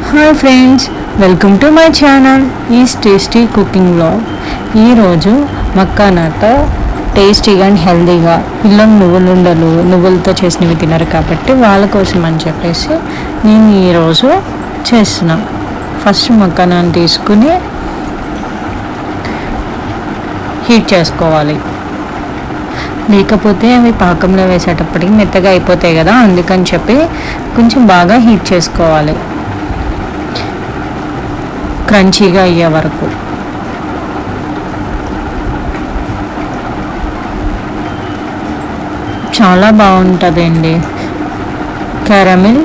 Hi friends, welcome to my channel is tasty cooking vlog. ఈరోజు మక్కానాతో టేస్టీగా and హెల్తీగా, పిల్లలు నువ్వులతో చేసినవి తినరు కాబట్టి వాళ్ళ కోసం అని చెప్పేసి నేను ఈరోజు చేస్తున్నాను. ఫస్ట్ మక్కానాన్ని తీసుకుని హీట్ చేసుకోవాలి. లేకపోతే అవి పాకంలో వేసేటప్పటికి మెత్తగా అయిపోతాయి కదా, అందుకని చెప్పి కొంచెం బాగా హీట్ చేసుకోవాలి, క్రంచీగా అయ్యే వరకు. చాలా బాగుంటుందండి క్యారమిల్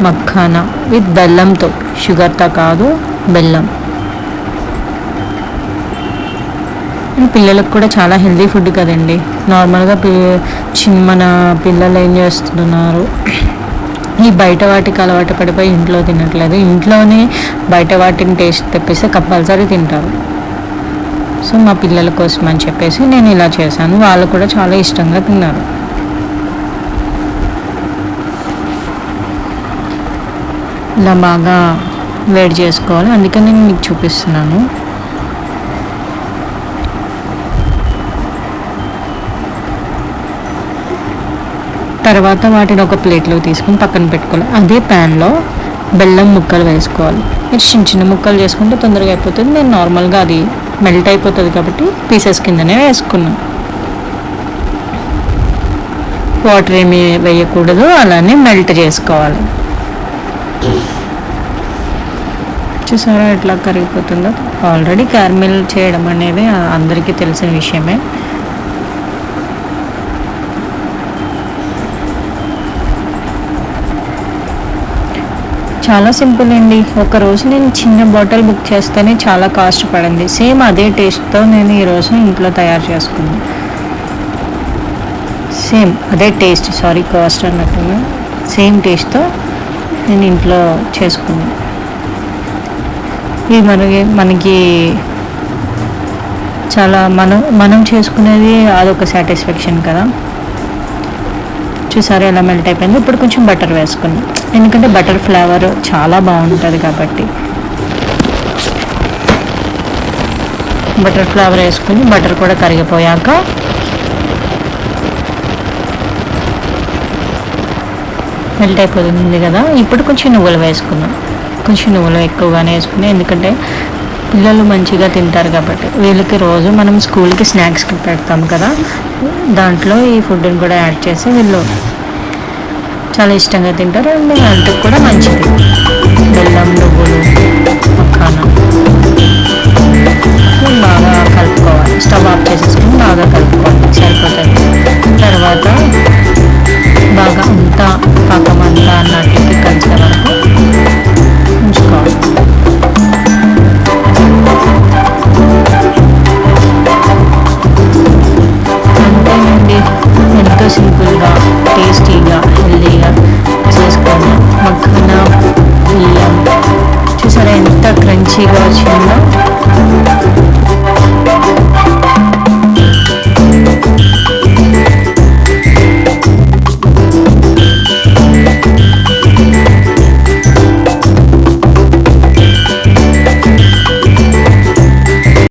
మఖానా విత్ బెల్లంతో, షుగర్తో కాదు, బెల్లం. పిల్లలకు కూడా చాలా హెల్తీ ఫుడ్ కదండి. నార్మల్గా మన పిల్లలు ఏం చేస్తున్నారు, ఈ బయట వాటికి అలవాటు పడిపోయి ఇంట్లో తినట్లేదు. ఇంట్లోనే బయట వాటిని టేస్ట్ తెప్పిస్తే కంపల్సరీ తింటారు. సో మా పిల్లల కోసం అని చెప్పేసి నేను ఇలా చేశాను. వాళ్ళు కూడా చాలా ఇష్టంగా తిన్నారు. ఇలా బాగా వేడి చేసుకోవాలి, అందుకని నేను మీకు చూపిస్తున్నాను. తర్వాత వాటిని ఒక ప్లేట్లో తీసుకుని పక్కన పెట్టుకోవాలి. అదే ప్యాన్లో బెల్లం ముక్కలు వేసుకోవాలి. మీరు చిన్న చిన్న ముక్కలు చేసుకుంటే తొందరగా అయిపోతుంది. నేను నార్మల్గా అది మెల్ట్ అయిపోతుంది కాబట్టి పీసెస్ కిందనే వేసుకున్నాను. వాటర్ ఏమి వేయకూడదు, అలానే మెల్ట్ చేసుకోవాలి. చూసారా ఎట్లా కరిగిపోతుందో. ఆల్రెడీ క్యారమిల్ చేయడం అనేది అందరికీ తెలిసిన విషయమే. చాలా సింపుల్ అండి. ఒకరోజు నేను చిన్న బాటిల్ బుక్ చేస్తేనే చాలా కాస్ట్ పడింది. సేమ్ అదే టేస్ట్తో నేను ఈరోజు ఇంట్లో తయారు చేసుకున్నాను. సేమ్ అదే టేస్ట్, కాస్ట్ అన్నట్టుగా సేమ్ టేస్ట్తో నేను ఇంట్లో చేసుకున్నాను. ఇది మనకి చాలా మనం చేసుకునేది అదొక సాటిస్ఫాక్షన్ కదా. చూసారా ఎలా మెల్ట్ అయిపోయింది. ఇప్పుడు కొంచెం బటర్ వేసుకున్నాం, ఎందుకంటే బటర్ ఫ్లేవర్ చాలా బాగుంటుంది కాబట్టి. బటర్ ఫ్లేవర్ వేసుకుని బటర్ కూడా కరిగిపోయాక మెల్ట్ అయిపోతుంది కదా. ఇప్పుడు కొంచెం నువ్వులు వేసుకుందాం. కొంచెం నువ్వులు ఎక్కువగానే వేసుకున్నాం, ఎందుకంటే పిల్లలు మంచిగా తింటారు కాబట్టి. వీళ్ళకి రోజు మనం స్కూల్కి స్నాక్స్కి పెడతాం కదా, దాంట్లో ఈ ఫుడ్ని కూడా యాడ్ చేసి వీళ్ళు చాలా ఇష్టంగా తింటారు. అండ్ హెల్త్కి కూడా మంచిది. బెల్లం, నువ్వులు, మఖానా బాగా కలుపుకోవాలి. స్టవ్ ఆఫ్ చేసేసుకుని బాగా కలుపుకోవాలి, సరిపోతుంది. తర్వాత బాగా అంతా పాకం అంతా అన్నట్టుకి కలిసే వరకు ఉంచుకోవాలి. అంతేనండి, ఎంతో సింపుల్గా, టేస్టీగా, హెల్దీగా చేసుకోండి. మఖానా బియ్యం చూసారా ఎంత క్రంచీగా వచ్చిందో.